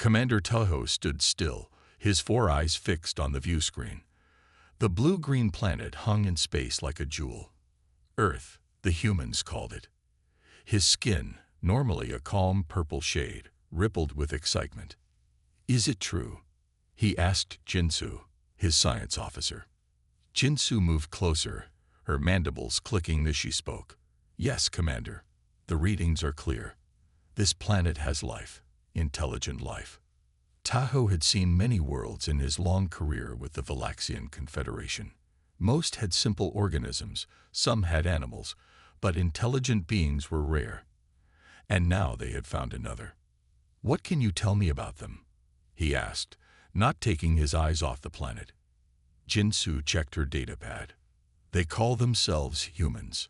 Commander Tahoe stood still, his 4 eyes fixed on the view screen. The blue-green planet hung in space like a jewel. Earth, the humans called it. His skin, normally a calm purple shade, rippled with excitement. "Is it true?" he asked Jinsu, his science officer. Jinsu moved closer, her mandibles clicking as she spoke. "Yes, Commander. The readings are clear. This planet has life, intelligent life." Tahoe had seen many worlds in his long career with the Valaxian Confederation. Most had simple organisms, some had animals, but intelligent beings were rare. And now they had found another. "What can you tell me about them?" he asked, not taking his eyes off the planet. Jinsu checked her datapad. "They call themselves humans.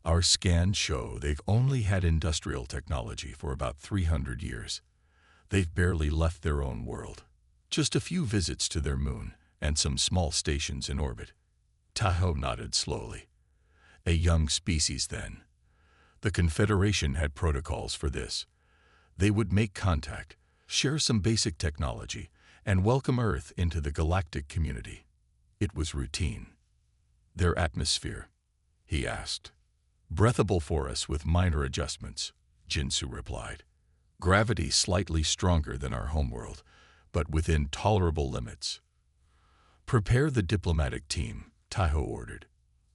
Our scans show they've only had industrial technology for about 300 years. They've barely left their own world. Just a few visits to their moon and some small stations in orbit." Tahoe nodded slowly. "A young species then. The Confederation had protocols for this. They would make contact, share some basic technology, and welcome Earth into the galactic community. It was routine." "Their atmosphere?" he asked. "Breathable for us with minor adjustments," Jinsu replied. "Gravity slightly stronger than our homeworld, but within tolerable limits." "Prepare the diplomatic team," Tahoe ordered.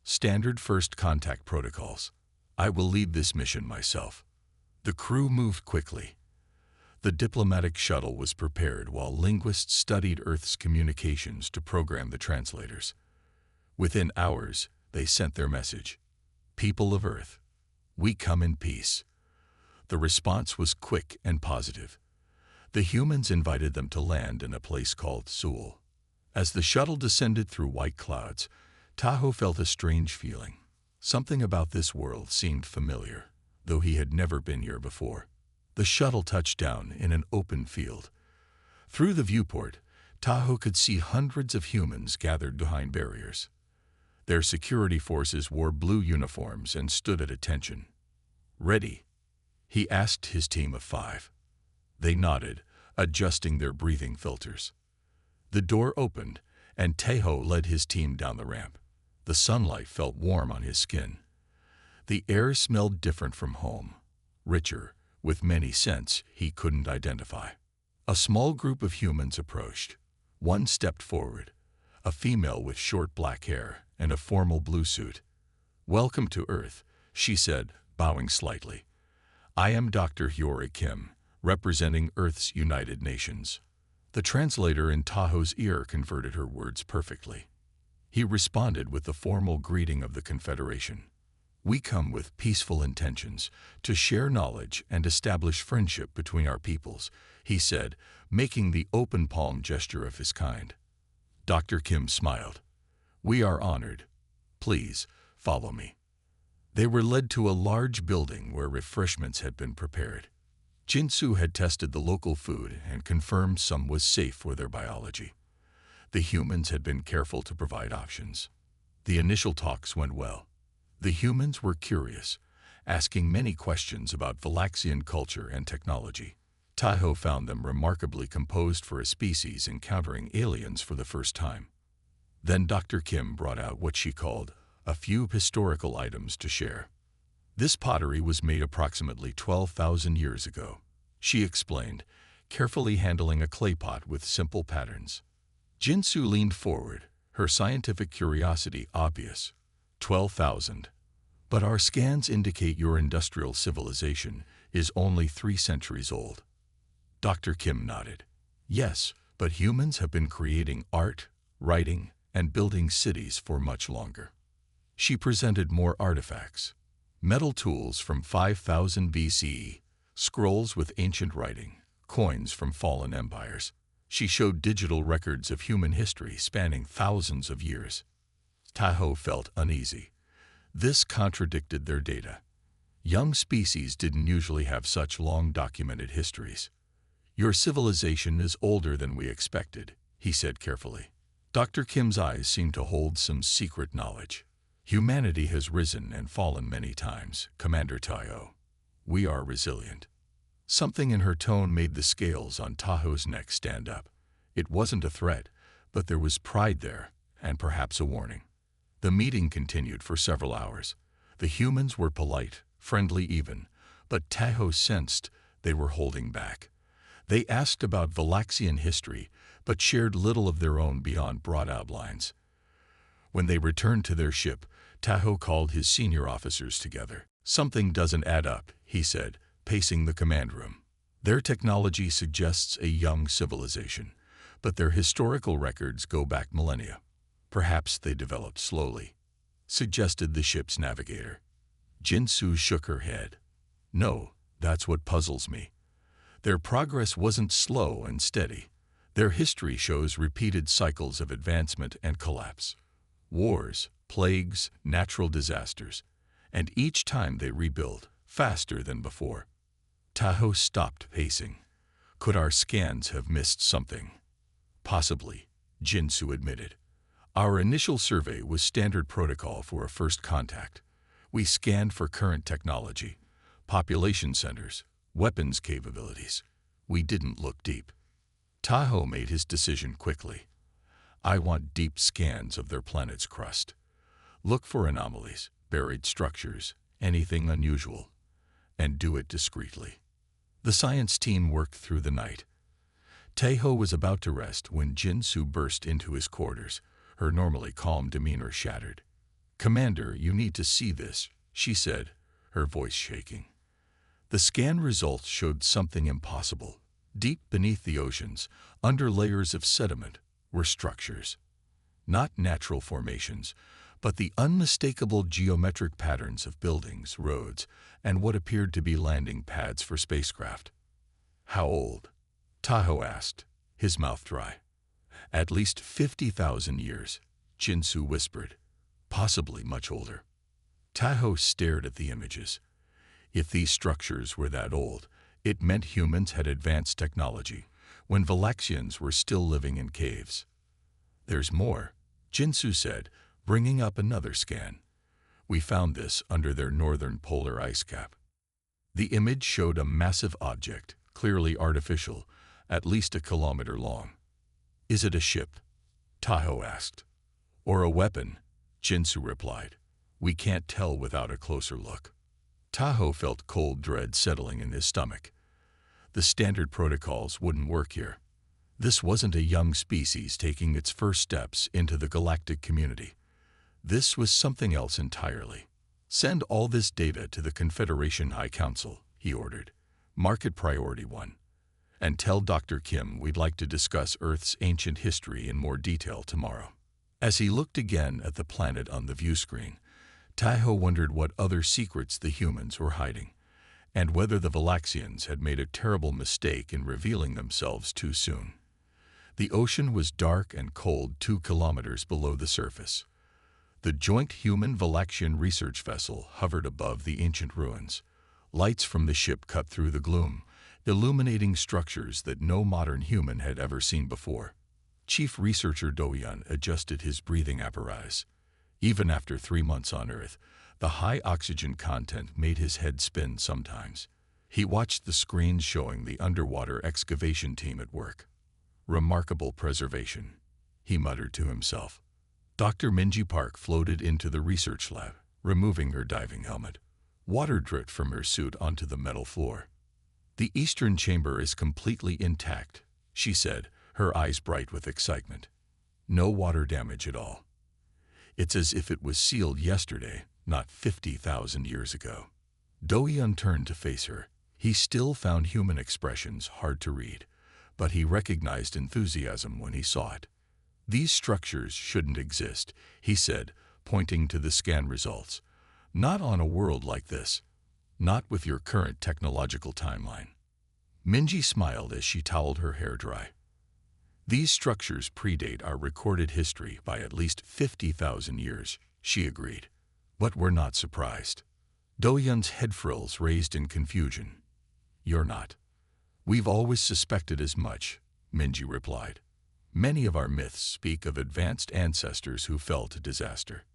"Standard first contact protocols. I will lead this mission myself." The crew moved quickly. The diplomatic shuttle was prepared while linguists studied Earth's communications to program the translators. Within hours, they sent their message. "People of Earth, we come in peace." The response was quick and positive. The humans invited them to land in a place called Seoul. As the shuttle descended through white clouds, Tahoe felt a strange feeling. Something about this world seemed familiar, though he had never been here before. The shuttle touched down in an open field. Through the viewport, Tahoe could see hundreds of humans gathered behind barriers. Their security forces wore blue uniforms and stood at attention. "Ready?" he asked his team of 5. They nodded, adjusting their breathing filters. The door opened, and Tahoe led his team down the ramp. The sunlight felt warm on his skin. The air smelled different from home, richer, with many scents he couldn't identify. A small group of humans approached. One stepped forward, a female with short black hair and a formal blue suit. "Welcome to Earth," she said, bowing slightly. "I am Dr. Hyori Kim, representing Earth's United Nations." The translator in Tahoe's ear converted her words perfectly. He responded with the formal greeting of the Confederation. "We come with peaceful intentions, to share knowledge and establish friendship between our peoples," he said, making the open palm gesture of his kind. Dr. Kim smiled. "We are honored. Please, follow me." They were led to a large building where refreshments had been prepared. Jinsu had tested the local food and confirmed some was safe for their biology. The humans had been careful to provide options. The initial talks went well. The humans were curious, asking many questions about Valaxian culture and technology. Tahoe found them remarkably composed for a species encountering aliens for the first time. Then Dr. Kim brought out what she called a few historical items to share. "This pottery was made approximately 12,000 years ago," she explained, carefully handling a clay pot with simple patterns. Jinsu leaned forward, her scientific curiosity obvious. 12,000. But our scans indicate your industrial civilization is only 3 centuries old." Dr. Kim nodded. "Yes, but humans have been creating art, writing, and building cities for much longer." She presented more artifacts. Metal tools from 5000 BCE, scrolls with ancient writing, coins from fallen empires. She showed digital records of human history spanning thousands of years. Tahoe felt uneasy. This contradicted their data. Young species didn't usually have such long documented histories. "Your civilization is older than we expected," he said carefully. Dr. Kim's eyes seemed to hold some secret knowledge. "Humanity has risen and fallen many times, Commander Tahoe. We are resilient." Something in her tone made the scales on Tahoe's neck stand up. It wasn't a threat, but there was pride there, and perhaps a warning. The meeting continued for several hours. The humans were polite, friendly even, but Tahoe sensed they were holding back. They asked about Valaxian history, but shared little of their own beyond broad outlines. When they returned to their ship, Tahoe called his senior officers together. "Something doesn't add up," he said, pacing the command room. "Their technology suggests a young civilization, but their historical records go back millennia. Perhaps they developed slowly," suggested the ship's navigator. Jinsu shook her head. "No, that's what puzzles me. Their progress wasn't slow and steady. Their history shows repeated cycles of advancement and collapse. Wars, plagues, natural disasters, and each time they rebuild, faster than before." Tahoe stopped pacing. "Could our scans have missed something?" "Possibly," Jinsu admitted. "Our initial survey was standard protocol for a first contact. We scanned for current technology, population centers, weapons capabilities. We didn't look deep." Tahoe made his decision quickly. "I want deep scans of their planet's crust. Look for anomalies, buried structures, anything unusual, and do it discreetly." The science team worked through the night. Tahoe was about to rest when Jinsu burst into his quarters, her normally calm demeanor shattered. "Commander, you need to see this," she said, her voice shaking. The scan results showed something impossible. Deep beneath the oceans, under layers of sediment, were structures. Not natural formations, but the unmistakable geometric patterns of buildings, roads, and what appeared to be landing pads for spacecraft. "How old?" Tahoe asked, his mouth dry. "At least 50,000 years," Jinsu whispered. "Possibly much older." Tahoe stared at the images. If these structures were that old, it meant humans had advanced technology, when Valaxians were still living in caves. "There's more," Jinsu said, bringing up another scan. "We found this under their northern polar ice cap." The image showed a massive object, clearly artificial, at least a kilometer long. "Is it a ship?" Tahoe asked. "Or a weapon?" Jinsu replied. "We can't tell without a closer look." Tahoe felt cold dread settling in his stomach. The standard protocols wouldn't work here. This wasn't a young species taking its first steps into the galactic community. This was something else entirely. "Send all this data to the Confederation High Council," he ordered. "Mark it priority 1. And tell Dr. Kim we'd like to discuss Earth's ancient history in more detail tomorrow." As he looked again at the planet on the view screen, Tahoe wondered what other secrets the humans were hiding, and whether the Valaxians had made a terrible mistake in revealing themselves too soon. The ocean was dark and cold 2 kilometers below the surface. The joint human-Valaxian research vessel hovered above the ancient ruins. Lights from the ship cut through the gloom, illuminating structures that no modern human had ever seen before. Chief Researcher Doyan adjusted his breathing apparatus. Even after 3 months on Earth, the high oxygen content made his head spin sometimes. He watched the screens showing the underwater excavation team at work. "Remarkable preservation," he muttered to himself. Dr. Minji Park floated into the research lab, removing her diving helmet. Water dripped from her suit onto the metal floor. "The eastern chamber is completely intact," she said, her eyes bright with excitement. "No water damage at all. It's as if it was sealed yesterday, not 50,000 years ago." Doyan turned to face her. He still found human expressions hard to read, but he recognized enthusiasm when he saw it. "These structures shouldn't exist," he said, pointing to the scan results. "Not on a world like this. Not with your current technological timeline." Minji smiled as she toweled her hair dry. "These structures predate our recorded history by at least 50,000 years, she agreed. But we're not surprised. Doyan's head frills raised in confusion. "You're not." "We've always suspected as much," Minji replied. "Many of our myths speak of advanced ancestors who fell to disaster.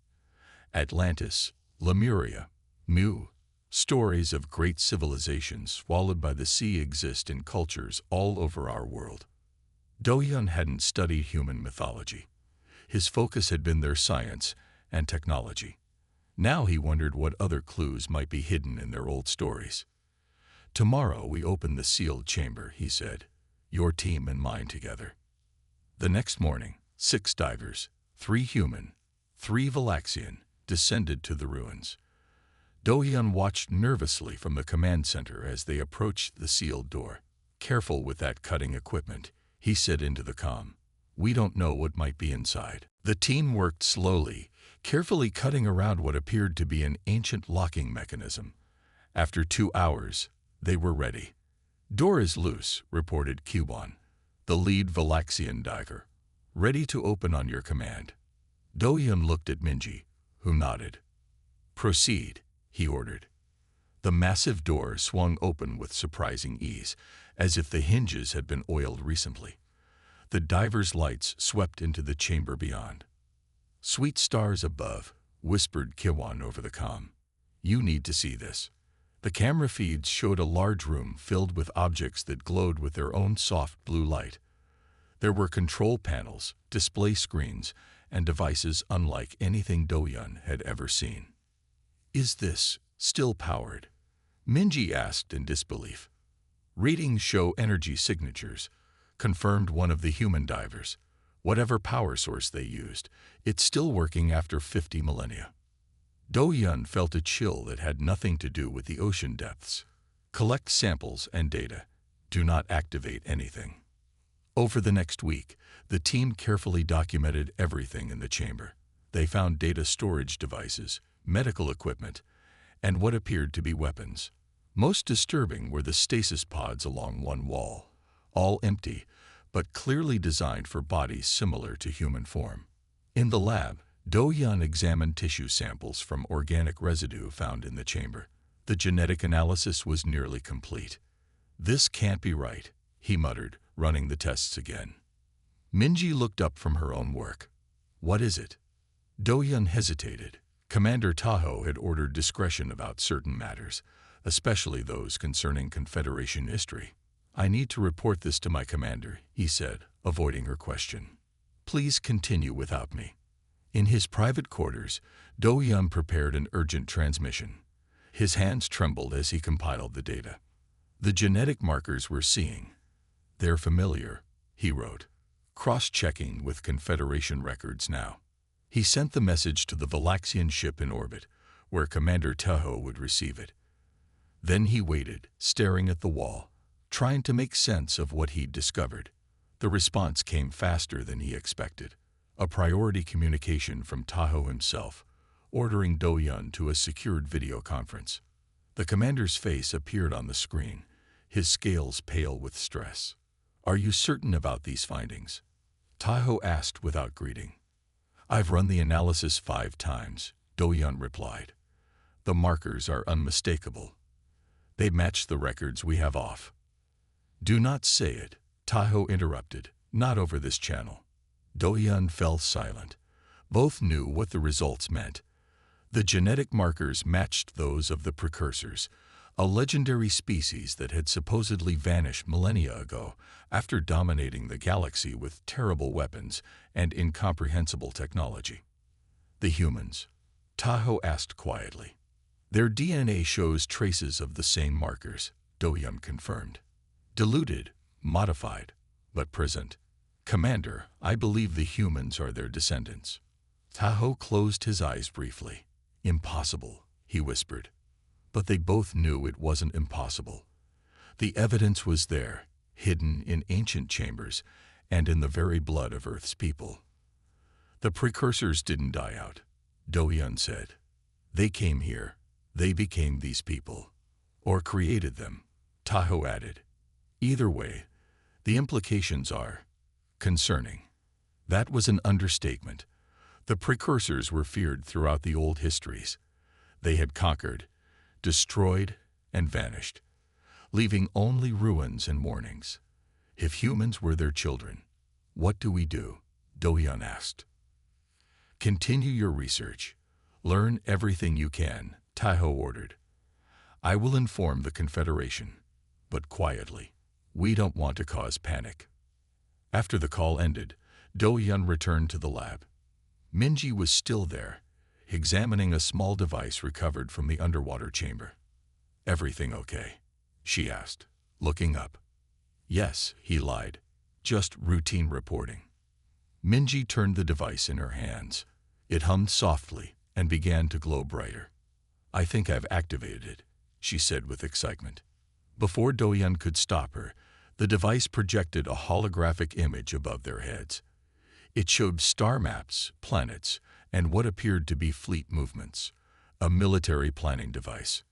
Atlantis, Lemuria, Mu, Stories of great civilizations swallowed by the sea exist in cultures all over our world. Do-hyun hadn't studied human mythology. His focus had been their science and technology. Now he wondered what other clues might be hidden in their old stories. "Tomorrow we open the sealed chamber," he said, "your team and mine together." The next morning, 6 divers, 3 human, 3 Valaxian, descended to the ruins. Do-hyun watched nervously from the command center as they approached the sealed door. "Careful with that cutting equipment," he said into the comm. "We don't know what might be inside." The team worked slowly, carefully cutting around what appeared to be an ancient locking mechanism. After 2 hours, they were ready. "Door is loose," reported Kwon, the lead Valaxian diver. "Ready to open on your command." Do-hyun looked at Minji, who nodded. "Proceed," he ordered. The massive door swung open with surprising ease, as if the hinges had been oiled recently. The divers' lights swept into the chamber beyond. "Sweet stars above," whispered Kwon over the comm. "You need to see this." The camera feeds showed a large room filled with objects that glowed with their own soft blue light. There were control panels, display screens, and devices unlike anything Do-hyun had ever seen. "Is this still powered?" Minji asked in disbelief. "Readings show energy signatures," confirmed one of the human divers. "Whatever power source they used, it's still working after 50 millennia." Do-hyun felt a chill that had nothing to do with the ocean depths. "Collect samples and data. Do not activate anything." Over the next week, the team carefully documented everything in the chamber. They found data storage devices, medical equipment, and what appeared to be weapons. Most disturbing were the stasis pods along one wall, all empty, but clearly designed for bodies similar to human form. In the lab, Do-hyun examined tissue samples from organic residue found in the chamber. The genetic analysis was nearly complete. "This can't be right," he muttered, running the tests again. Minji looked up from her own work. "What is it?" Do-hyun hesitated. Commander Taho had ordered discretion about certain matters, especially those concerning Confederation history. "I need to report this to my commander," he said, avoiding her question. "Please continue without me." In his private quarters, Do-hyun prepared an urgent transmission. His hands trembled as he compiled the data. "The genetic markers we're seeing. They're familiar," he wrote, cross-checking with Confederation records now. He sent the message to the Valaxian ship in orbit, where Commander Taho would receive it. Then he waited, staring at the wall, trying to make sense of what he'd discovered. The response came faster than he expected. A priority communication from Taho himself, ordering Do-hyun to a secured video conference. The commander's face appeared on the screen, his scales pale with stress. "Are you certain about these findings?" Taho asked without greeting. "I've run the analysis 5 times, Do-hyun replied. "The markers are unmistakable. They match the records we have off." "Do not say it," Taho interrupted, "not over this channel." Do-hyun fell silent. Both knew what the results meant. The genetic markers matched those of the precursors, a legendary species that had supposedly vanished millennia ago after dominating the galaxy with terrible weapons and incomprehensible technology. "The humans?" Taho asked quietly. "Their DNA shows traces of the same markers," Do-hyun confirmed. "Diluted, modified, but present. Commander, I believe the humans are their descendants." Taho closed his eyes briefly. "Impossible," he whispered. But they both knew it wasn't impossible. The evidence was there, hidden in ancient chambers and in the very blood of Earth's people. "The precursors didn't die out," Do-hyun said. "They came here. They became these people. Or created them," Taho added. "Either way, the implications are concerning." That was an understatement. The precursors were feared throughout the old histories. They had conquered, destroyed, and vanished, leaving only ruins and warnings. "If humans were their children, what do we do?" Do-hyun asked. "Continue your research. Learn everything you can," Taho ordered. I will inform the Confederation, but quietly. We don't want to cause panic." After the call ended, Do-Yun returned to the lab. Minji was still there, examining a small device recovered from the underwater chamber. "Everything okay?" she asked, looking up. "Yes," he lied. "Just routine reporting." Minji turned the device in her hands. It hummed softly and began to glow brighter. "I think I've activated it," she said with excitement. Before Do-Yun could stop her, the device projected a holographic image above their heads. It showed star maps, planets, and what appeared to be fleet movements, a military planning device.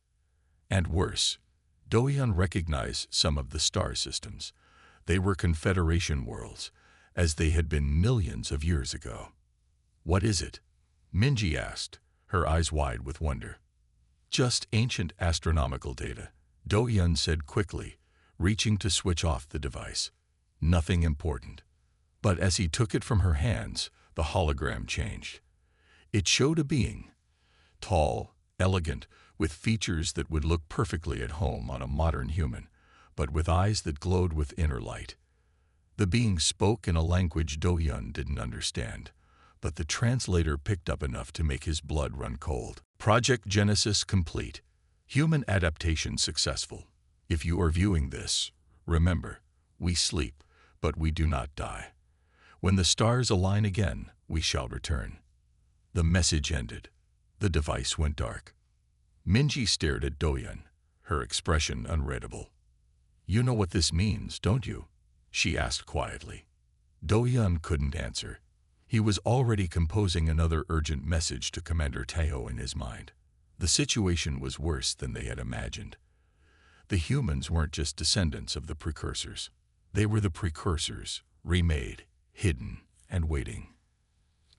And worse, Do-Yun recognized some of the star systems. They were Confederation worlds, as they had been millions of years ago. "What is it?" Minji asked, her eyes wide with wonder. "Just ancient astronomical data," Do-Yun said quickly, reaching to switch off the device. "Nothing important." But as he took it from her hands, the hologram changed. It showed a being, tall, elegant, with features that would look perfectly at home on a modern human, but with eyes that glowed with inner light. The being spoke in a language Do-Yun didn't understand, but the translator picked up enough to make his blood run cold. Project Genesis complete. Human adaptation successful. If you are viewing this, remember, we sleep, but we do not die. When the stars align again, we shall return. The message ended. The device went dark. Minji stared at Do-Yun, her expression unreadable. "You know what this means, don't you?" she asked quietly. Do-Yun couldn't answer. He was already composing another urgent message to Commander Taeho in his mind. The situation was worse than they had imagined. The humans weren't just descendants of the precursors. They were the precursors, remade, hidden, and waiting.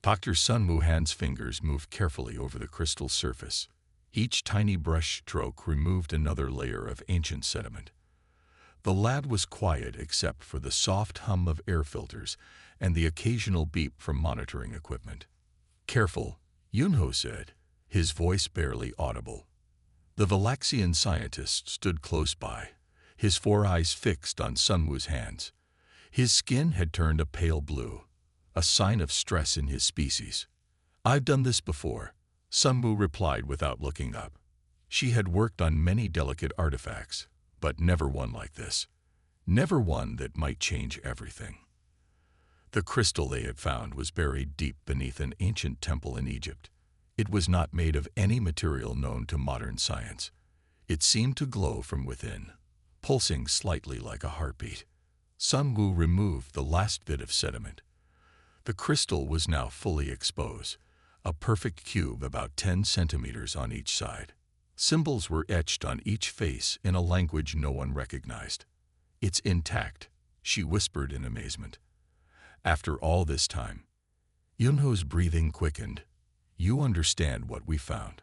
Dr. Sun Wuhan's fingers moved carefully over the crystal surface. Each tiny brush stroke removed another layer of ancient sediment. The lab was quiet except for the soft hum of air filters and the occasional beep from monitoring equipment. "Careful," Yunho said, his voice barely audible. The Valaxian scientist stood close by, his 4 eyes fixed on Sunwoo's hands. His skin had turned a pale blue, a sign of stress in his species. "I've done this before," Sunwoo replied without looking up. She had worked on many delicate artifacts, but never one like this. Never one that might change everything. The crystal they had found was buried deep beneath an ancient temple in Egypt. It was not made of any material known to modern science. It seemed to glow from within, pulsing slightly like a heartbeat. Sunwoo removed the last bit of sediment. The crystal was now fully exposed, a perfect cube about 10 centimeters on each side. Symbols were etched on each face in a language no one recognized. "It's intact," she whispered in amazement. "After all this time." Yunho's breathing quickened. "You understand what we found?"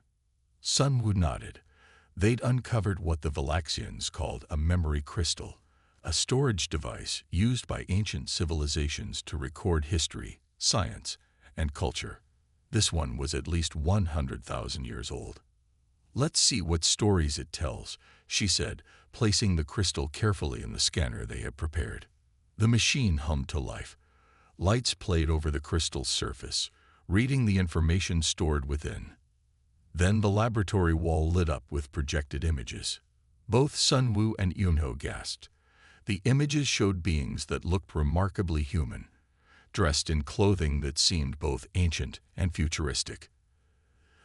Sunwoo nodded. They'd uncovered what the Valaxians called a memory crystal, a storage device used by ancient civilizations to record history, science, and culture. This one was at least 100,000 years old. "Let's see what stories it tells," she said, placing the crystal carefully in the scanner they had prepared. The machine hummed to life. Lights played over the crystal's surface, reading the information stored within. Then the laboratory wall lit up with projected images. Both Sunwoo and Yunho gasped. The images showed beings that looked remarkably human, dressed in clothing that seemed both ancient and futuristic.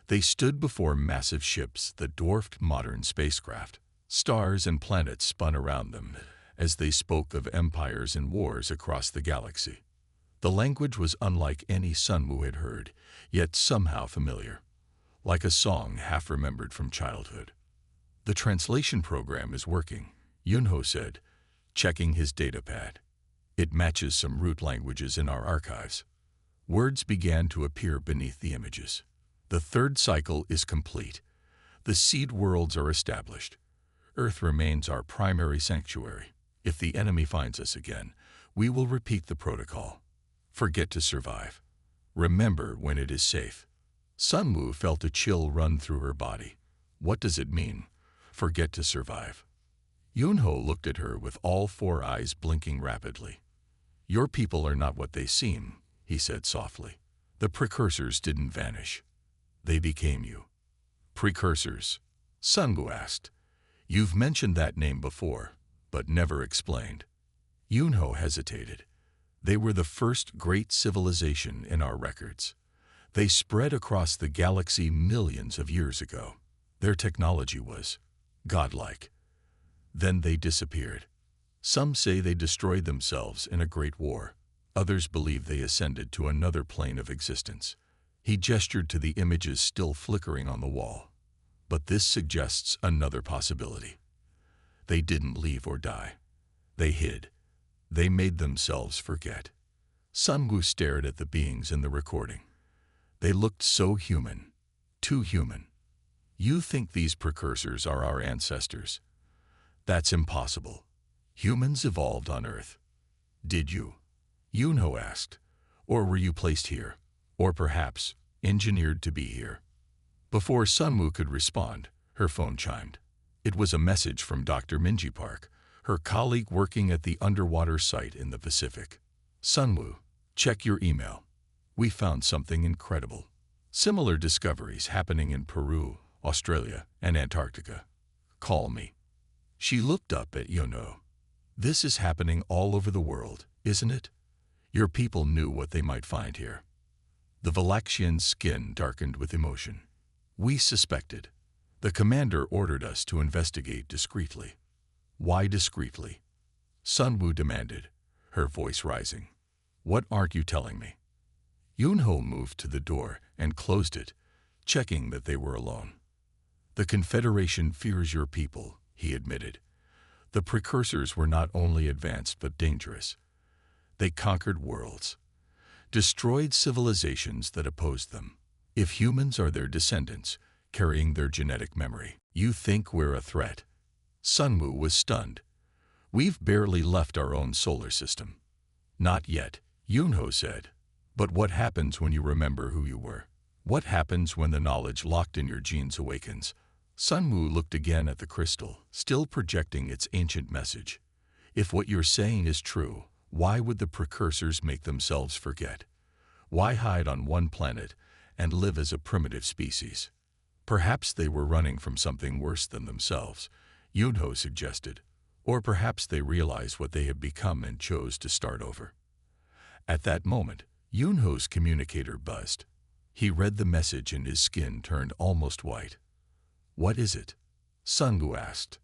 They stood before massive ships that dwarfed modern spacecraft. Stars and planets spun around them as they spoke of empires and wars across the galaxy. The language was unlike any Sunwoo had heard, yet somehow familiar, like a song half remembered from childhood. "The translation program is working," Yunho said, checking his datapad. "It matches some root languages in our archives." Words began to appear beneath the images. "The 3rd cycle is complete. The seed worlds are established. Earth remains our primary sanctuary. If the enemy finds us again, we will repeat the protocol. Forget to survive. Remember when it is safe." Sunwoo felt a chill run through her body. "What does it mean?" Forget to survive. Yunho looked at her with all four eyes blinking rapidly. Your people are not what they seem, he said softly. The precursors didn't vanish. They became you. Precursors? Sungu asked. You've mentioned that name before, but never explained. Yunho hesitated. They were the first great civilization in our records. They spread across the galaxy millions of years ago. Their technology was godlike. Then they disappeared. Some say they destroyed themselves in a great war. Others believe they ascended to another plane of existence. He gestured to the images still flickering on the wall. But this suggests another possibility. They didn't leave or die. They hid. They made themselves forget. Sunwoo stared at the beings in the recording. They looked so human. Too human. You think these precursors are our ancestors? That's impossible. Humans evolved on Earth. Did you? Yunho asked. Or were you placed here? Or perhaps engineered to be here? Before Sunwoo could respond, her phone chimed. It was a message from Dr. Minji Park, her colleague working at the underwater site in the Pacific. Sunwoo, check your email. We found something incredible. Similar discoveries happening in Peru, Australia, and Antarctica. Call me. She looked up at Yunho. This is happening all over the world, isn't it? Your people knew what they might find here. The Valaxian's skin darkened with emotion. We suspected. The commander ordered us to investigate discreetly. Why discreetly? Sunwoo demanded, her voice rising. What aren't you telling me? Yunho moved to the door and closed it, checking that they were alone. The Confederation fears your people, he admitted. The precursors were not only advanced but dangerous. They conquered worlds, destroyed civilizations that opposed them. If humans are their descendants, carrying their genetic memory, you think we're a threat? Sunwoo was stunned. We've barely left our own solar system. Not yet, Yunho said. But what happens when you remember who you were? What happens when the knowledge locked in your genes awakens? Sunwoo looked again at the crystal, still projecting its ancient message. If what you're saying is true, why would the precursors make themselves forget? Why hide on one planet and live as a primitive species? Perhaps they were running from something worse than themselves, Yunho suggested. Or perhaps they realized what they had become and chose to start over. At that moment, Yunho's communicator buzzed. He read the message and his skin turned almost white. What is it? Sunwoo asked.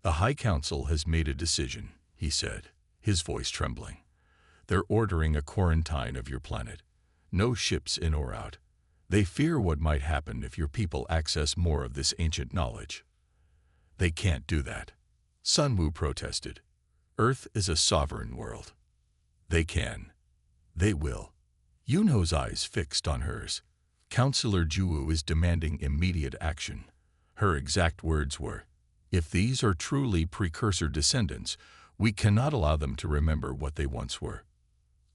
The High Council has made a decision, he said, his voice trembling. They're ordering a quarantine of your planet. No ships in or out. They fear what might happen if your people access more of this ancient knowledge. They can't do that. Sunwoo protested. Earth is a sovereign world. They can. They will. Yunho's eyes fixed on hers. Counselor Juwu is demanding immediate action. Her exact words were, if these are truly precursor descendants, we cannot allow them to remember what they once were.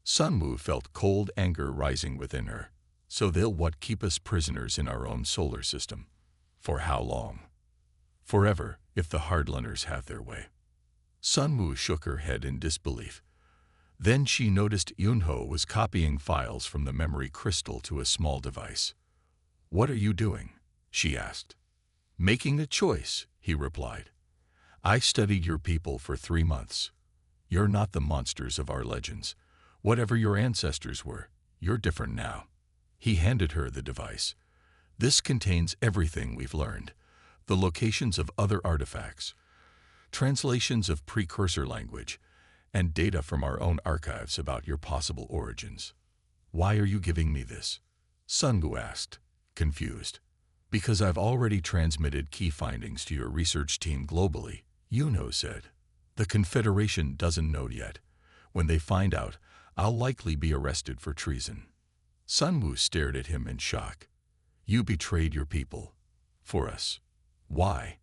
Sunwoo felt cold anger rising within her. So they'll keep us prisoners in our own solar system. For how long? Forever, if the hardliners have their way. Sunwoo shook her head in disbelief. Then she noticed Yunho was copying files from the memory crystal to a small device. What are you doing? She asked. Making a choice, he replied. I studied your people for 3 months. You're not the monsters of our legends. Whatever your ancestors were, you're different now. He handed her the device. This contains everything we've learned. The locations of other artifacts, translations of precursor language, and data from our own archives about your possible origins. Why are you giving me this? Sunwoo asked, confused. Because I've already transmitted key findings to your research team globally, Yunho said. The Confederation doesn't know yet. When they find out, I'll likely be arrested for treason. Sunwoo stared at him in shock. You betrayed your people. For us. Why?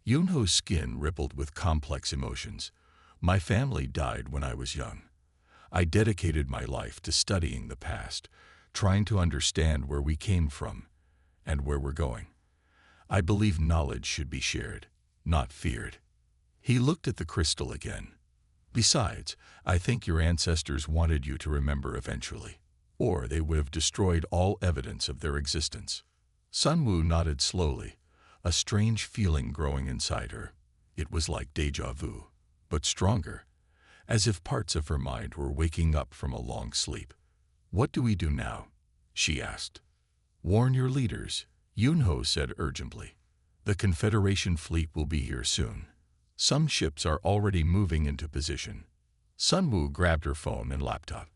Yunho's skin rippled with complex emotions. My family died when I was young. I dedicated my life to studying the past, trying to understand where we came from and where we're going. I believe knowledge should be shared. not feared. He looked at the crystal again. Besides, I think your ancestors wanted you to remember eventually, or they would have destroyed all evidence of their existence. Sun Wu nodded slowly, a strange feeling growing inside her. It was like déjà vu, but stronger, as if parts of her mind were waking up from a long sleep. What do we do now? She asked. Warn your leaders, Yunho said urgently. The Confederation fleet will be here soon. Some ships are already moving into position. Sun Wu grabbed her phone and laptop.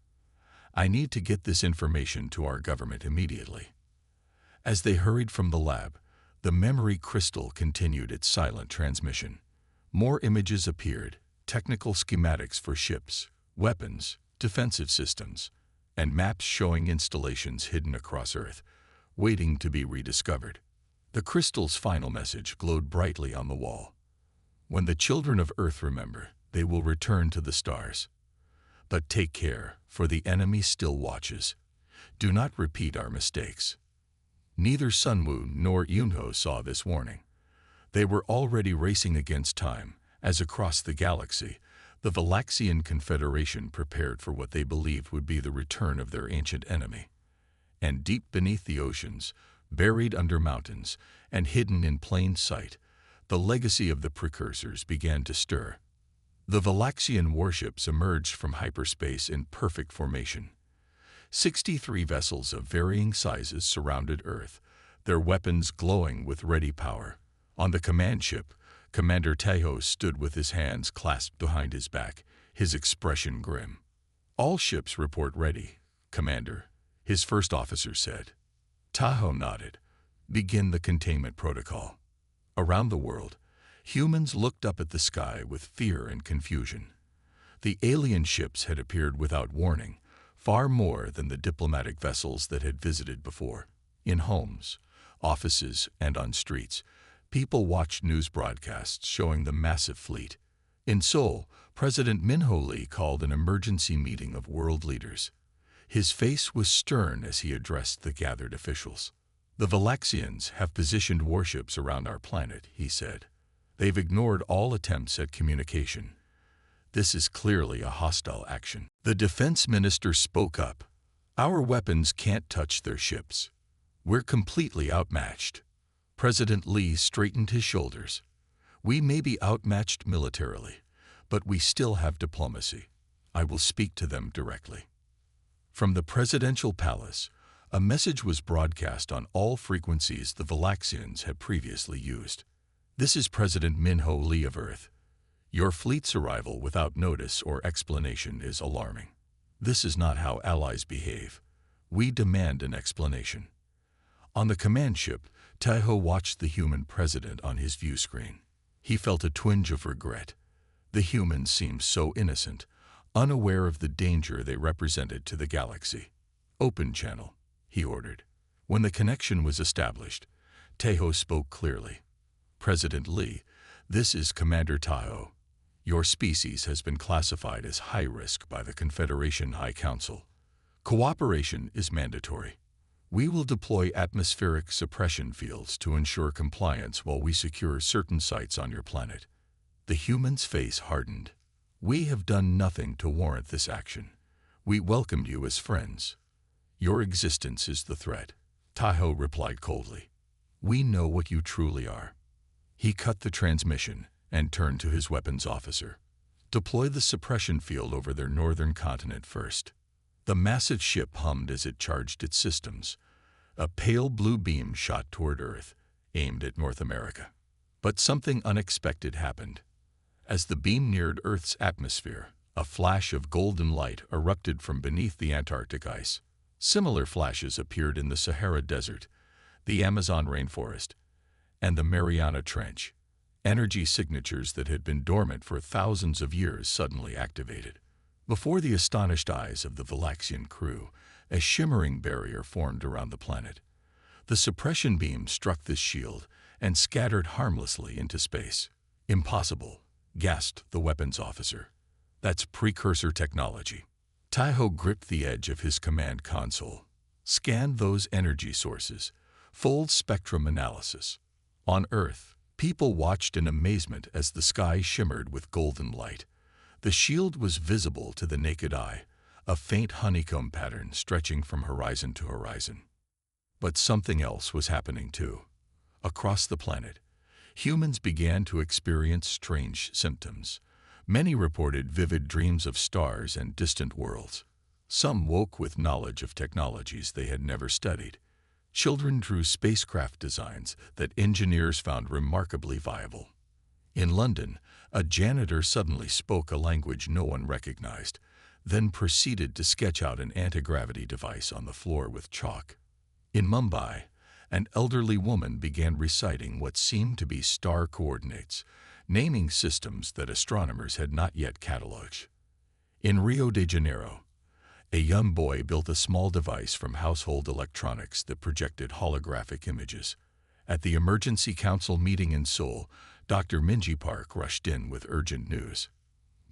I need to get this information to our government immediately. As they hurried from the lab, the memory crystal continued its silent transmission. More images appeared, technical schematics for ships, weapons, defensive systems, and maps showing installations hidden across Earth, waiting to be rediscovered. The crystal's final message glowed brightly on the wall. When the children of Earth remember, they will return to the stars. But take care, for the enemy still watches. Do not repeat our mistakes. Neither Sun Wu nor Yunho saw this warning. They were already racing against time, as across the galaxy, the Valaxian Confederation prepared for what they believed would be the return of their ancient enemy. And deep beneath the oceans, buried under mountains, and hidden in plain sight, the legacy of the precursors began to stir. The Valaxian warships emerged from hyperspace in perfect formation. 63 vessels of varying sizes surrounded Earth, their weapons glowing with ready power. On the command ship, Commander Tahoe stood with his hands clasped behind his back, his expression grim. All ships report ready, Commander, his first officer said. Tahoe nodded. Begin the containment protocol. Around the world, humans looked up at the sky with fear and confusion. The alien ships had appeared without warning, far more than the diplomatic vessels that had visited before. In homes, offices, and on streets, people watched news broadcasts showing the massive fleet. In Seoul, President Min-ho Lee called an emergency meeting of world leaders. His face was stern as he addressed the gathered officials. The Valaxians have positioned warships around our planet, he said. They've ignored all attempts at communication. This is clearly a hostile action. The defense minister spoke up. Our weapons can't touch their ships. We're completely outmatched. President Lee straightened his shoulders. We may be outmatched militarily, but we still have diplomacy. I will speak to them directly. From the presidential palace, a message was broadcast on all frequencies the Valaxians had previously used. This is President Min-ho Lee of Earth. Your fleet's arrival without notice or explanation is alarming. This is not how allies behave. We demand an explanation. On the command ship, Tahoe watched the human president on his view screen. He felt a twinge of regret. The humans seemed so innocent, unaware of the danger they represented to the galaxy. Open channel, he ordered. When the connection was established, Tahoe spoke clearly. President Lee, this is Commander Tahoe. Your species has been classified as high risk by the Confederation High Council. Cooperation is mandatory. We will deploy atmospheric suppression fields to ensure compliance while we secure certain sites on your planet. The human's face hardened. We have done nothing to warrant this action. We welcomed you as friends. Your existence is the threat, Tahoe replied coldly. We know what you truly are. He cut the transmission and turned to his weapons officer. Deploy the suppression field over their northern continent first. The massive ship hummed as it charged its systems. A pale blue beam shot toward Earth, aimed at North America. But something unexpected happened. As the beam neared Earth's atmosphere, a flash of golden light erupted from beneath the Antarctic ice. Similar flashes appeared in the Sahara Desert, the Amazon rainforest, and the Mariana Trench. Energy signatures that had been dormant for thousands of years suddenly activated. Before the astonished eyes of the Valaxian crew, a shimmering barrier formed around the planet. The suppression beam struck this shield and scattered harmlessly into space. Impossible, gasped the weapons officer. That's precursor technology. Tahoe gripped the edge of his command console. Scan those energy sources. Full spectrum analysis. On Earth, People watched in amazement as the sky shimmered with golden light. The shield was visible to the naked eye, a faint honeycomb pattern stretching from horizon to horizon. But something else was happening too. Across the planet, humans began to experience strange symptoms. Many reported vivid dreams of stars and distant worlds. Some woke with knowledge of technologies they had never studied. Children drew spacecraft designs that engineers found remarkably viable. In London, a janitor suddenly spoke a language no one recognized, then proceeded to sketch out an anti-gravity device on the floor with chalk. In Mumbai, an elderly woman began reciting what seemed to be star coordinates, naming systems that astronomers had not yet cataloged. In Rio de Janeiro, a young boy built a small device from household electronics that projected holographic images. At the emergency council meeting in Seoul, Dr. Minji Park rushed in with urgent news.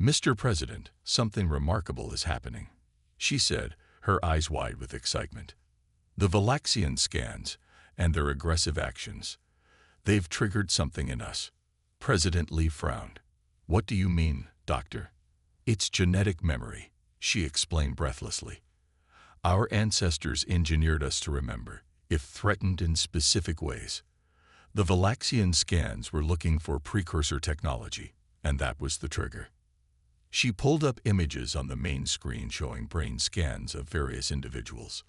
"Mr. President, something remarkable is happening," she said, her eyes wide with excitement. "The Valaxian scans and their aggressive actions. They've triggered something in us." President Lee frowned. "What do you mean, Doctor?" "It's genetic memory," she explained breathlessly. "Our ancestors engineered us to remember, if threatened in specific ways. The Valaxian scans were looking for precursor technology, and that was the trigger." She pulled up images on the main screen showing brain scans of various individuals.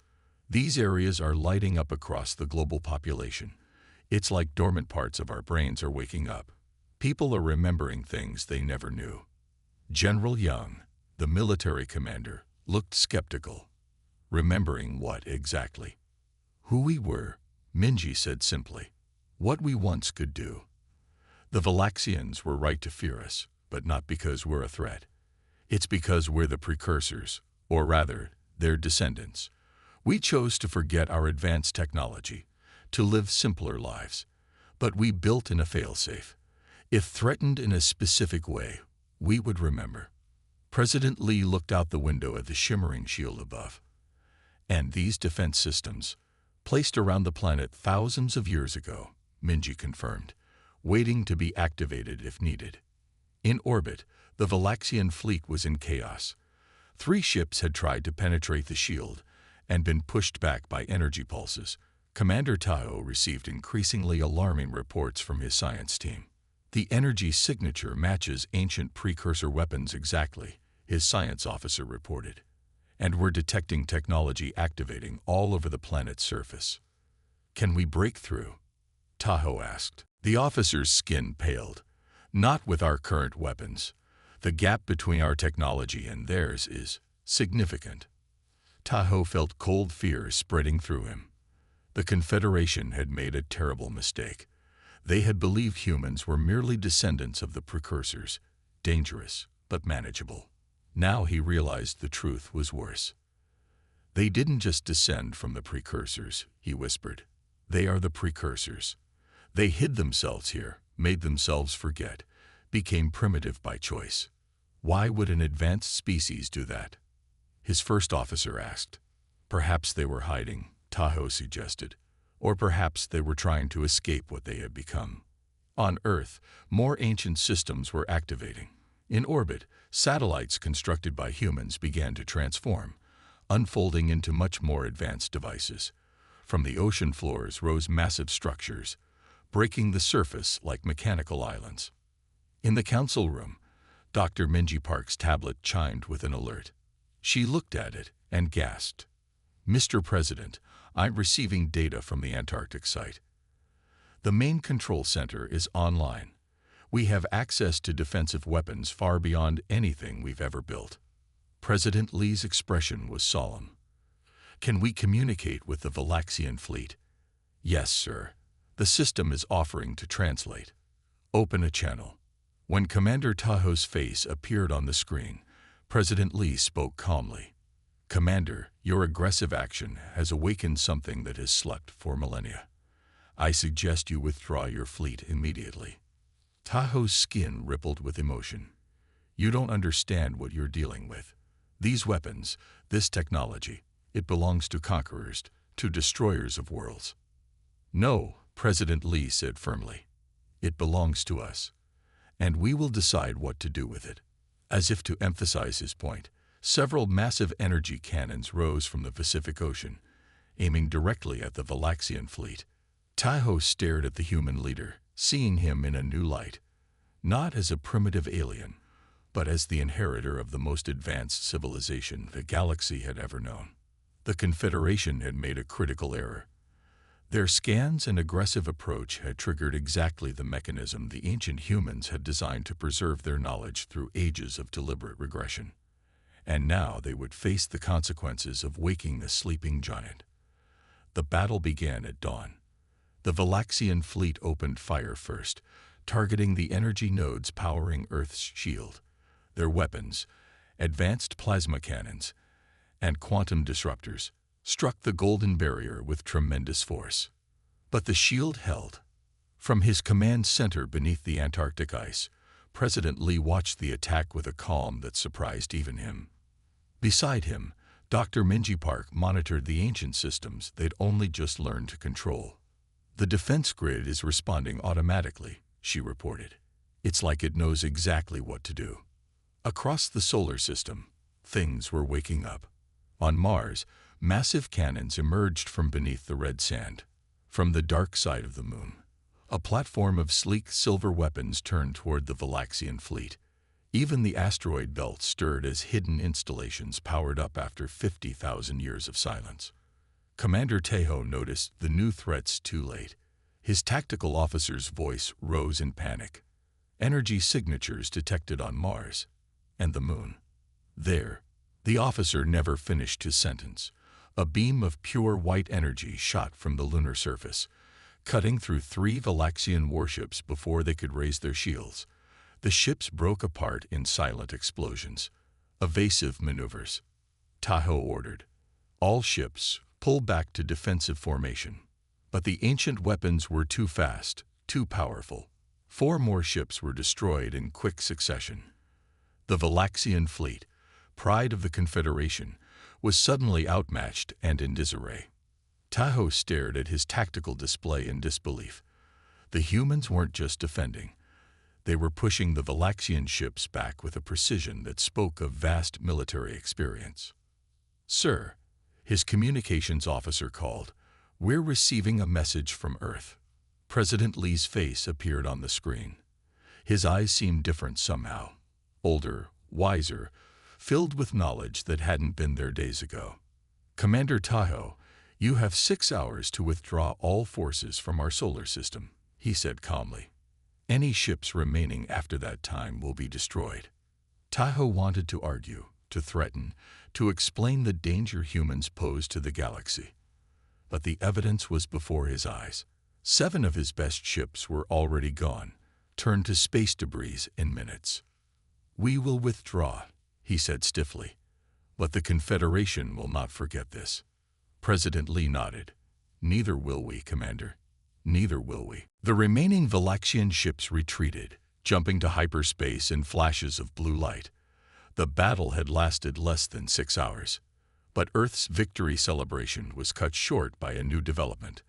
"These areas are lighting up across the global population. It's like dormant parts of our brains are waking up. People are remembering things they never knew." General Young, the military commander, looked skeptical. "Remembering what exactly?" "Who we were," Minji said simply. "What we once could do. The Valaxians were right to fear us, but not because we're a threat. It's because we're the precursors, or rather, their descendants. We chose to forget our advanced technology, to live simpler lives. But we built in a failsafe. If threatened in a specific way, we would remember." President Lee looked out the window at the shimmering shield above. "And these defense systems, placed around the planet thousands of years ago," Minji confirmed, "waiting to be activated if needed." In orbit, the Valaxian fleet was in chaos. 3 ships had tried to penetrate the shield and been pushed back by energy pulses. Commander Tahoe received increasingly alarming reports from his science team. "The energy signature matches ancient precursor weapons exactly," his science officer reported. "And we're detecting technology activating all over the planet's surface." "Can we break through?" Tahoe asked. The officer's skin paled. "Not with our current weapons. The gap between our technology and theirs is significant." Tahoe felt cold fear spreading through him. The Confederation had made a terrible mistake. They had believed humans were merely descendants of the precursors, dangerous but manageable. Now he realized the truth was worse. "They didn't just descend from the precursors," he whispered. "They are the precursors. They hid themselves here, made themselves forget, became primitive by choice. Why would an advanced species do that?" His first officer asked. "Perhaps they were hiding," Tahoe suggested. "Or perhaps they were trying to escape what they had become." On Earth, more ancient systems were activating. In orbit, satellites constructed by humans began to transform, unfolding into much more advanced devices. From the ocean floors rose massive structures, breaking the surface like mechanical islands. In the council room, Dr. Minji Park's tablet chimed with an alert. She looked at it and gasped. "Mr. President, I'm receiving data from the Antarctic site. The main control center is online. We have access to defensive weapons far beyond anything we've ever built." President Lee's expression was solemn. "Can we communicate with the Valaxian fleet?" "Yes, sir. The system is offering to translate." "Open a channel." When Commander Tahoe's face appeared on the screen, President Lee spoke calmly. "Commander, your aggressive action has awakened something that has slept for millennia. I suggest you withdraw your fleet immediately." Tahoe's skin rippled with emotion. "You don't understand what you're dealing with. These weapons, this technology, it belongs to conquerors, to destroyers of worlds." "No," President Lee said firmly. It belongs to us, and we will decide what to do with it. As if to emphasize his point, several massive energy cannons rose from the Pacific Ocean, aiming directly at the Valaxian fleet. Tahoe stared at the human leader, seeing him in a new light, not as a primitive alien, but as the inheritor of the most advanced civilization the galaxy had ever known. The Confederation had made a critical error. Their scans and aggressive approach had triggered exactly the mechanism the ancient humans had designed to preserve their knowledge through ages of deliberate regression. And now they would face the consequences of waking the sleeping giant. The battle began at dawn. The Valaxian fleet opened fire first, targeting the energy nodes powering Earth's shield. Their weapons, advanced plasma cannons, and quantum disruptors, struck the golden barrier with tremendous force. But the shield held. From his command center beneath the Antarctic ice, President Lee watched the attack with a calm that surprised even him. Beside him, Dr. Minji Park monitored the ancient systems they'd only just learned to control. "The defense grid is responding automatically," she reported. "It's like it knows exactly what to do." Across the solar system, things were waking up. On Mars, massive cannons emerged from beneath the red sand. From the dark side of the moon, a platform of sleek silver weapons turned toward the Valaxian fleet. Even the asteroid belt stirred as hidden installations powered up after 50,000 years of silence. Commander Tahoe noticed the new threats too late. His tactical officer's voice rose in panic. Energy signatures detected on Mars and the moon. There, the officer never finished his sentence. A beam of pure white energy shot from the lunar surface, cutting through 3 Valaxian warships before they could raise their shields. The ships broke apart in silent explosions. "Evasive maneuvers," Tahoe ordered. "All ships, pull back to defensive formation." But the ancient weapons were too fast, too powerful. 4 more ships were destroyed in quick succession. The Valaxian fleet, pride of the Confederation, was suddenly outmatched and in disarray. Tahoe stared at his tactical display in disbelief. The humans weren't just defending. They were pushing the Valaxian ships back with a precision that spoke of vast military experience. "Sir," his communications officer called, "we're receiving a message from Earth." President Lee's face appeared on the screen. His eyes seemed different somehow. Older, wiser, filled with knowledge that hadn't been there days ago. "Commander Tahoe, you have 6 hours to withdraw all forces from our solar system," he said calmly. "Any ships remaining after that time will be destroyed." Tahoe wanted to argue, to threaten, to explain the danger humans posed to the galaxy. But the evidence was before his eyes. 7 of his best ships were already gone, turned to space debris in minutes. "We will withdraw," he said stiffly, "but the Confederation will not forget this." President Lee nodded. "Neither will we, Commander. Neither will we." The remaining Valaxian ships retreated, jumping to hyperspace in flashes of blue light. The battle had lasted less than 6 hours, but Earth's victory celebration was cut short by a new development.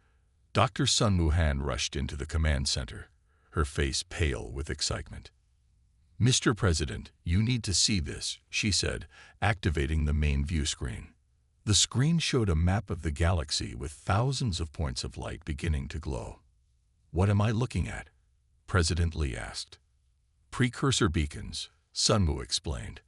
Dr. Sun Wuhan rushed into the command center, her face pale with excitement. "Mr. President, you need to see this," she said, activating the main view screen. The screen showed a map of the galaxy with thousands of points of light beginning to glow. "What am I looking at?" President Lee asked. "Precursor beacons," Sun Wu explained.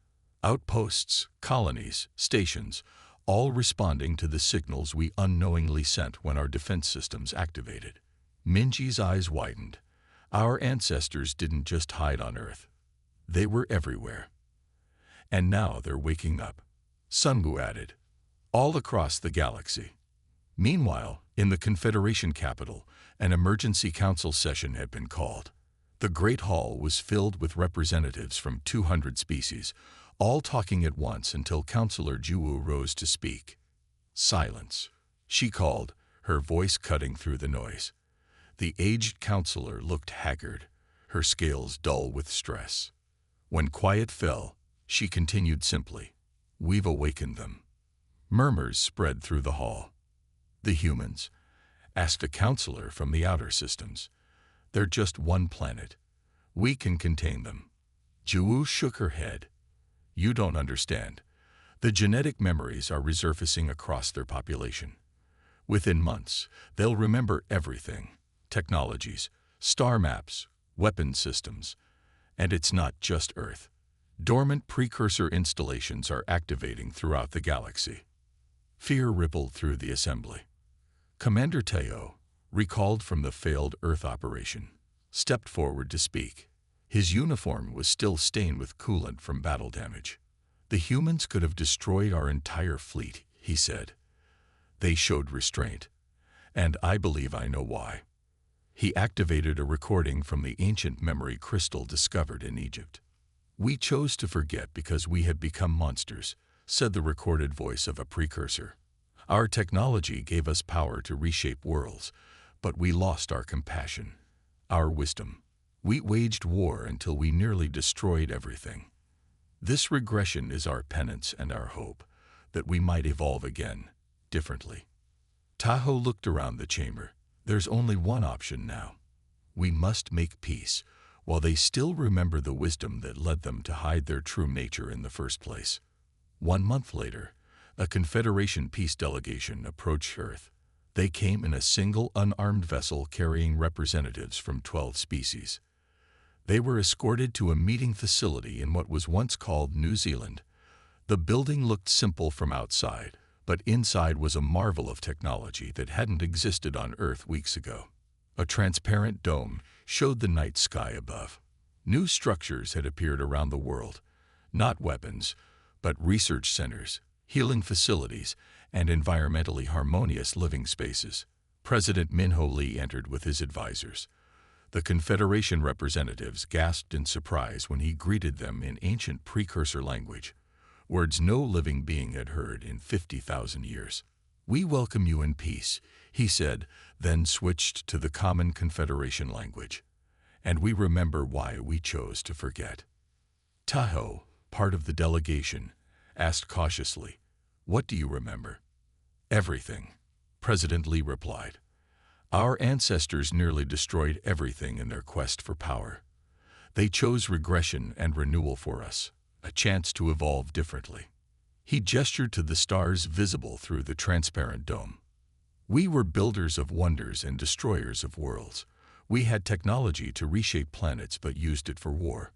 "Outposts, colonies, stations, all responding to the signals we unknowingly sent when our defense systems activated." Minji's eyes widened. "Our ancestors didn't just hide on Earth. They were everywhere. And now they're waking up," Sun Wu added, "all across the galaxy." Meanwhile, in the Confederation capital, an emergency council session had been called. The Great Hall was filled with representatives from 200 species, all talking at once until Councillor Juwu rose to speak. "Silence," she called, her voice cutting through the noise. The aged councillor looked haggard, her scales dull with stress. When quiet fell, she continued simply, "We've awakened them." Murmurs spread through the hall. "The humans?" asked a councillor from the outer systems. They're just one planet. We can contain them. Ju shook her head. You don't understand. The genetic memories are resurfacing across their population. Within months, they'll remember everything. Technologies, star maps, weapon systems. And it's not just Earth. Dormant precursor installations are activating throughout the galaxy. Fear rippled through the assembly. Commander Teo, recalled from the failed Earth operation, stepped forward to speak. His uniform was still stained with coolant from battle damage. The humans could have destroyed our entire fleet, he said. They showed restraint, and I believe I know why. He activated a recording from the ancient memory crystal discovered in Egypt. We chose to forget because we had become monsters, said the recorded voice of a precursor. Our technology gave us power to reshape worlds, but we lost our compassion, our wisdom. We waged war until we nearly destroyed everything. This regression is our penance and our hope, that we might evolve again, differently. Tahoe looked around the chamber. There's only one option now. We must make peace, while they still remember the wisdom that led them to hide their true nature in the first place. 1 month later, a Confederation peace delegation approached Earth. They came in a single unarmed vessel carrying representatives from 12 species. They were escorted to a meeting facility in what was once called New Zealand. The building looked simple from outside, but inside was a marvel of technology that hadn't existed on Earth weeks ago. A transparent dome showed the night sky above. New structures had appeared around the world, not weapons, but research centers, healing facilities, and environmentally harmonious living spaces. President Minho Lee entered with his advisors. The Confederation representatives gasped in surprise when he greeted them in ancient precursor language, words no living being had heard in 50,000 years. We welcome you in peace, he said, then switched to the common Confederation language. And we remember why we chose to forget. Tahoe, part of the delegation, asked cautiously, "What do you remember?" "Everything," President Lee replied. "Our ancestors nearly destroyed everything in their quest for power. They chose regression and renewal for us, a chance to evolve differently." He gestured to the stars visible through the transparent dome. "We were builders of wonders and destroyers of worlds. We had technology to reshape planets but used it for war.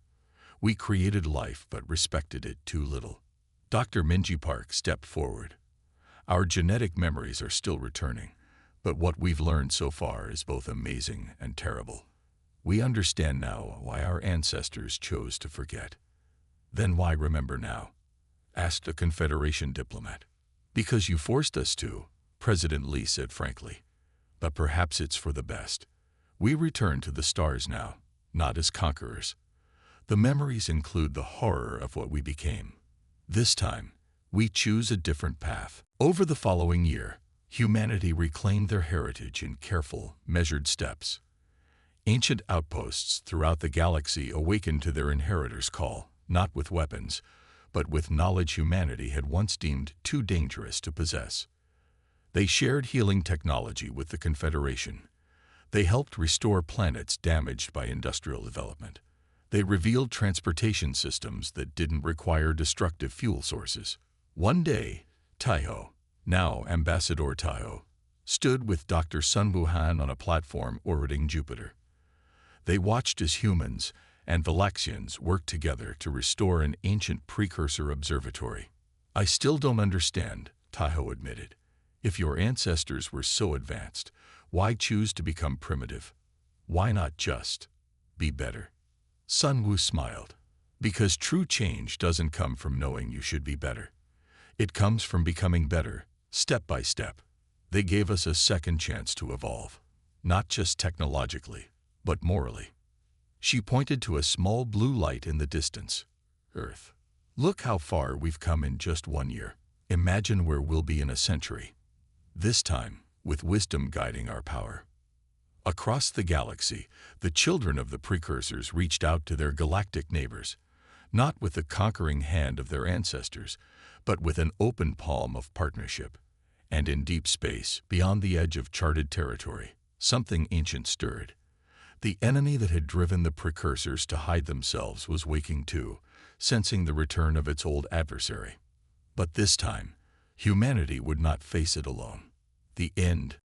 We created life but respected it too little." Dr. Minji Park stepped forward. "Our genetic memories are still returning, but what we've learned so far is both amazing and terrible. We understand now why our ancestors chose to forget." "Then why remember now?" asked a Confederation diplomat. "Because you forced us to," President Lee said frankly. "But perhaps it's for the best. We return to the stars now, not as conquerors. The memories include the horror of what we became. This time, we choose a different path." Over the following year, humanity reclaimed their heritage in careful, measured steps. Ancient outposts throughout the galaxy awakened to their inheritors' call, not with weapons, but with knowledge humanity had once deemed too dangerous to possess. They shared healing technology with the Confederation. They helped restore planets damaged by industrial development. They revealed transportation systems that didn't require destructive fuel sources. One day, Tahoe, now Ambassador Tahoe, stood with Dr. Sun Wuhan on a platform orbiting Jupiter. They watched as humans and Valaxians worked together to restore an ancient precursor observatory. "I still don't understand," Tahoe admitted. "If your ancestors were so advanced, why choose to become primitive? Why not just be better?" Sun Wu smiled. "Because true change doesn't come from knowing you should be better. It comes from becoming better, step by step. They gave us a second chance to evolve, not just technologically, but morally." She pointed to a small blue light in the distance. "Earth. Look how far we've come in just 1 year. Imagine where we'll be in a century. This time, with wisdom guiding our power." Across the galaxy, the children of the precursors reached out to their galactic neighbors, not with the conquering hand of their ancestors, but with an open palm of partnership. And in deep space, beyond the edge of charted territory, something ancient stirred. The enemy that had driven the precursors to hide themselves was waking too, sensing the return of its old adversary. But this time, humanity would not face it alone. The end